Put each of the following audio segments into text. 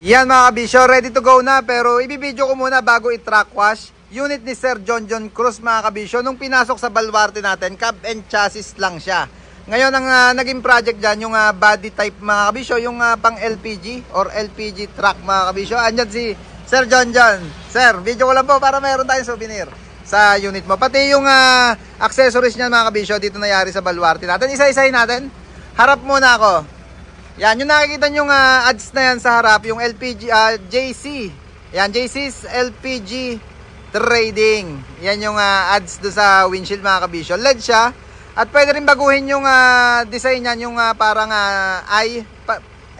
Yan mga kabisyo, ready to go na, pero ibibideo ko muna bago i-track wash unit ni Sir John Cruz mga kabisyo. Nung pinasok sa Baluarte natin, cab and chassis lang siya. Ngayon ang naging project dyan, yung body type mga kabisyo, yung pang LPG or LPG truck mga kabisyo. Andyan si Sir John. Sir, video ko lang po para mayroon tayong souvenir sa unit mo. Pati yung accessories niyan mga kabisyo, dito nangyari sa Baluarte natin. Isa-isahin natin. Harap muna ako. Yan, yung nakikita nyo ads na yan sa harap, yung LPG, JC. Yan, JC's LPG Trading. Yan yung ads do sa windshield mga kabisyo. LED siya. At pwede rin baguhin yung design yan, yung parang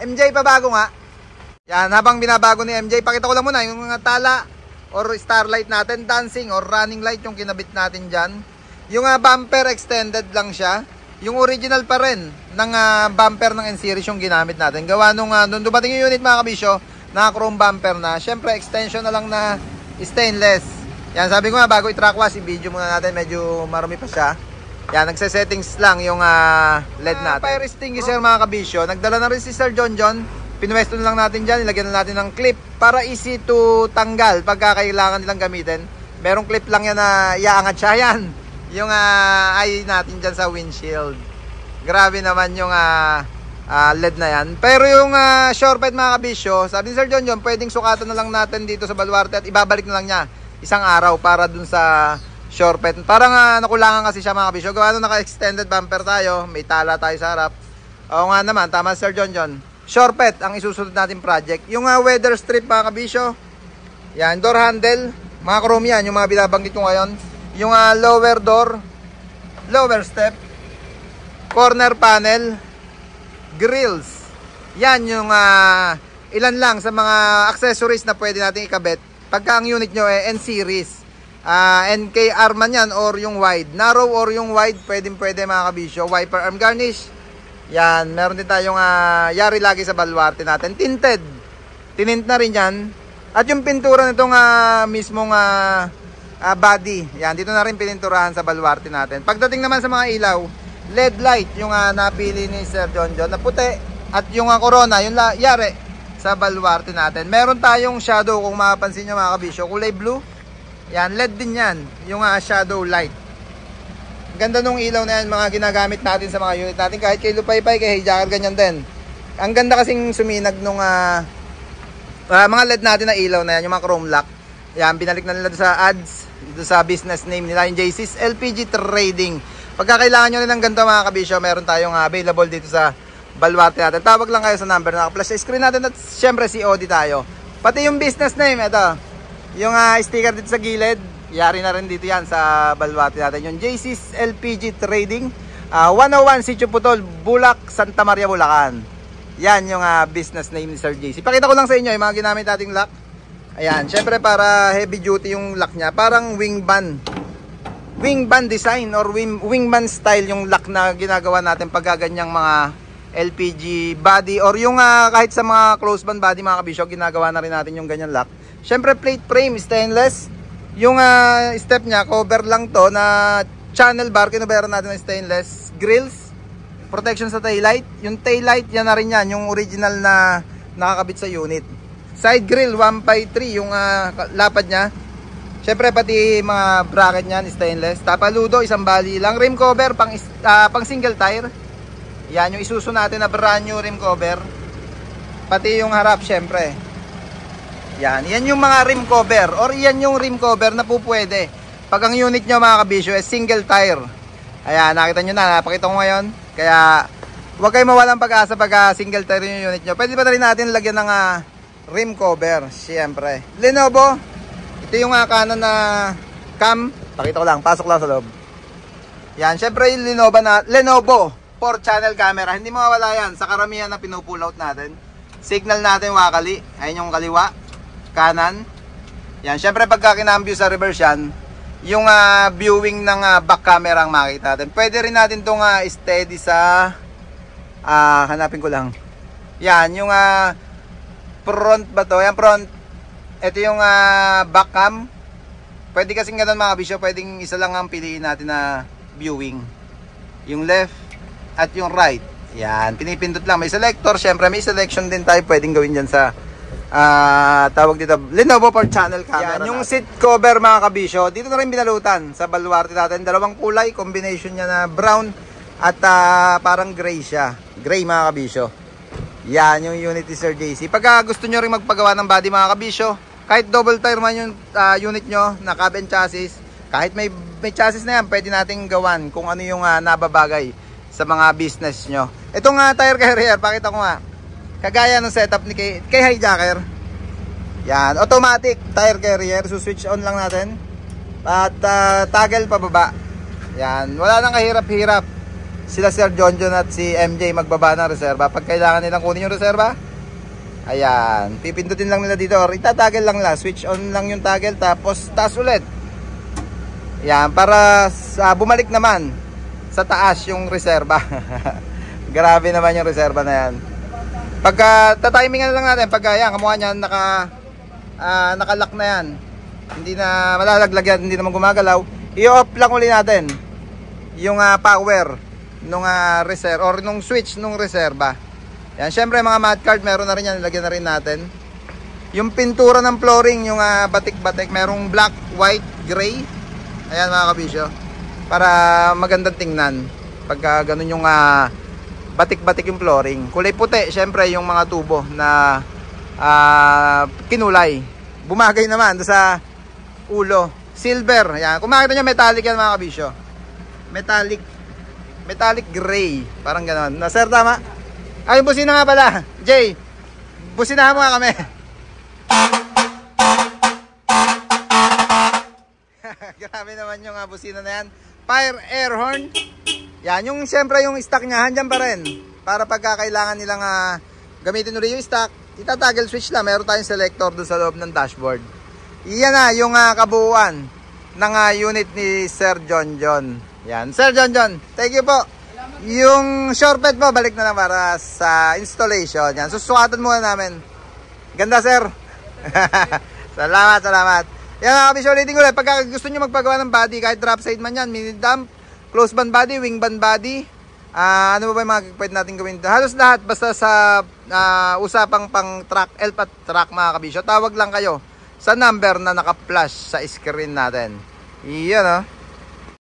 MJ pa bago nga. Yan, habang binabago ni MJ, pakita ko lang muna yung tala or starlight natin, dancing or running light yung kinabit natin dyan. Yung bumper extended lang siya. Yung original pa rin ng bumper ng N-Series yung ginamit natin. Gawa nung dumating yung unit mga kabisyo, na chrome bumper na. Syempre extension na lang na stainless. Yan, sabi ko nga bago i-track wash, i-video muna natin. Medyo marami pa siya. Yan, nagse-settings lang yung LED natin. Fire extinguisher mga kabisyo. Nagdala na rin si Sir John. Pinwesto na lang natin dyan. Ilagyan na natin ng clip para easy to tanggal pagka kailangan nilang gamitin. Merong clip lang yan na iaangat siya. Yan, yung eye natin dyan sa windshield. Grabe naman yung LED na yan. Pero yung shortcut mga kabisyo, sabi ni Sir John, pwedeng sukatan na lang natin dito sa Baluarte at ibabalik na lang niya isang araw para dun sa shortcut. Parang nakulangan kasi siya mga kabisyo. Gawa nung naka-extended bumper tayo, may tala tayo sa harap. Oo nga naman, tama Sir John. Shortcut ang isusunod natin project. Yung weather strip mga kabisyo, yan, door handle, mga chrome yan, yung mga binabanggit ko ngayon. Yung lower door, lower step, corner panel, grills. Yan yung ilan lang sa mga accessories na pwede natin ikabit pagka ang unit nyo N-Series. NKR man yan or yung wide. Narrow or yung wide, pwede mga kabisyo. Wiper arm garnish. Yan, meron din tayong yari lagi sa Baluarte natin. Tinted. Tinint na rin yan. At yung pintura nitong mismong body. Yan, dito na rin pininturahan sa Baluarte natin. Pagdating naman sa mga ilaw, LED light yung napili ni Sir John na puti. At yung corona, yung yari sa Baluarte natin. Meron tayong shadow kung mapapansin nyo mga kabisyo. Kulay blue. Yan, LED din yan. Yung shadow light. Ganda nung ilaw na yan, mga ginagamit natin sa mga unit natin. Kahit kay Lupaypay, kay Hijacker, ganyan din. Ang ganda kasing suminag nung mga LED natin na ilaw na yan, yung mga chrome lock. Yan, binalik na nila sa ads, dito sa business name nila, yung JC's LPG Trading. Pagka kailangan nyo rin ng ganito mga kabisyo, meron tayong available dito sa Baluarte natin. Tawag lang kayo sa number na naka-flash sa screen natin at syempre COD tayo. Pati yung business name, ito, yung sticker dito sa gilid, yari na rin dito yan sa Baluarte natin. Yung JC's LPG Trading, 101 Sitio Putol, Bulak, Santa Maria, Bulacan. Yan yung business name ni Sir JC. Pakita ko lang sa inyo yung mga ginamit nating lock. Ayan, syempre para heavy duty yung lock niya. Parang wingman. Wingman design or wingman style yung lock na ginagawa natin pag ganyang mga LPG body or yung kahit sa mga close band body mga kabisyo, ginagawa na rin natin yung ganyan lock. Syempre plate frame, stainless. Yung step niya, cover lang to na channel bar, kinuberan natin ng stainless. Grills, protection sa taillight. Yung taillight, yan na rin yan, yung original na nakakabit sa unit. Side grill 1x3 yung lapad niya. Syempre pati mga bracket niyan stainless. Tapaludo isang bali lang. Rim cover pang single tire. Yan yung isuso natin na brand new rim cover. Pati yung harap syempre. Yan yung mga rim cover or yan yung rim cover na po pwede pag ang unit nyo mga kabisyo is single tire. Ayan, nakita nyo na, napakita ko ngayon. Kaya huwag kayo mawalang pag-asa pag single tire yung unit nyo. Pwede pa rin natin lagyan ng rim cover, siyempre. Lenovo, ito yung kanan na cam. Pakita ko lang, pasok lang sa loob. Yan, siyempre yung Lenovo 4-channel camera. Hindi mawawala yan sa karamihan na pinupull out natin. Signal natin wakali, ayun yung kaliwa, kanan. Yan, siyempre pagka kinambyo sa reverse yan, yung viewing ng back camera ang makita natin. Pwede rin natin itong steady sa hanapin ko lang. Yan, yung front ba to? Yan front. Ito yung back cam. Pwede kasing ganun mga kabisyo. Pwedeng isa lang ang piliin natin na viewing. Yung left at yung right. Yan, pinipindot lang. May selector. Syempre may selection din tayo pwedeng gawin dyan sa tawag dito, Lenovo for channel camera. Yan, yung seat cover mga kabisyo, dito na rin binalutan sa baluarte natin. Dalawang kulay, combination niya na brown at parang gray siya. Gray mga kabisyo. Yan, yung unit ni Sir JC. Pagka gusto nyo rin magpagawa ng body mga kabisyo, kahit double tire man yung unit nyo na cab and chassis, kahit may chassis na yan, pwede nating gawan kung ano yung nababagay sa mga business nyo. Itong tire carrier, pakita ko nga. Kagaya ng setup ni kay Hijacker. Yan, automatic tire carrier. So switch on lang natin. At toggle pababa. Yan, wala nang kahirap-hirap. Sila Sir Jonjon at si MJ magbaba ng reserba. Pag kailangan nilang kunin yung reserba, ayan, pipindutin lang nila dito. Or itatoggle lang nila. Switch on lang yung toggle. Tapos taas ulit. Yan, para bumalik naman sa taas yung reserba. Grabe naman yung reserba na yan. Pagka tatimingan lang natin, pagka yan, kamukha niyan, nakalock na yan. Hindi na malalaglag yan, hindi naman gumagalaw. I-off lang uli natin yung power nung reserve or nung switch nung reserba. Yan, syempre mga mat card, meron na rin yan, nilagyan na rin natin. Yung pintura ng flooring, yung batik-batik, merong black, white, gray. Ayan mga kabisyo. Para magandang tingnan. Pagka ganun yung batik-batik yung flooring. Kulay puti, syempre yung mga tubo na kinulay. Bumagay naman doon sa ulo. Silver. Ayan. Kung makita nyo, metallic yan mga kabisyo. Metallic gray. Parang gano'n. Na, sir, tama? Ay, yung busina nga pala. Jay, businahan mo nga kami. Grabe naman yung busina na yan. Fire air horn. Yan, yung siyempre yung stock niya, handyan pa rin. Para pagkakailangan nilang gamitin ulit yung stock, itatoggle switch lang. Meron tayong selector doon sa loob ng dashboard. Iyan na yung kabuuan ng unit ni Sir Jonjon. Yan, Sir Jonjon, thank you po. Yung short po, balik na lang para sa installation. Yan, susukatan muna namin. Ganda, sir. Salamat. Yan mga kabisyo, ulitin ko ulit. Pagka gusto nyo magpagawa ng body, kahit drop side man yan, mini dump, close band body, wing band body, ano ba yung mga pwede natin gawin? Halos lahat, basta sa usapang pang track, elf at track mga kabisyo, tawag lang kayo sa number na naka-flash sa screen natin. Iyan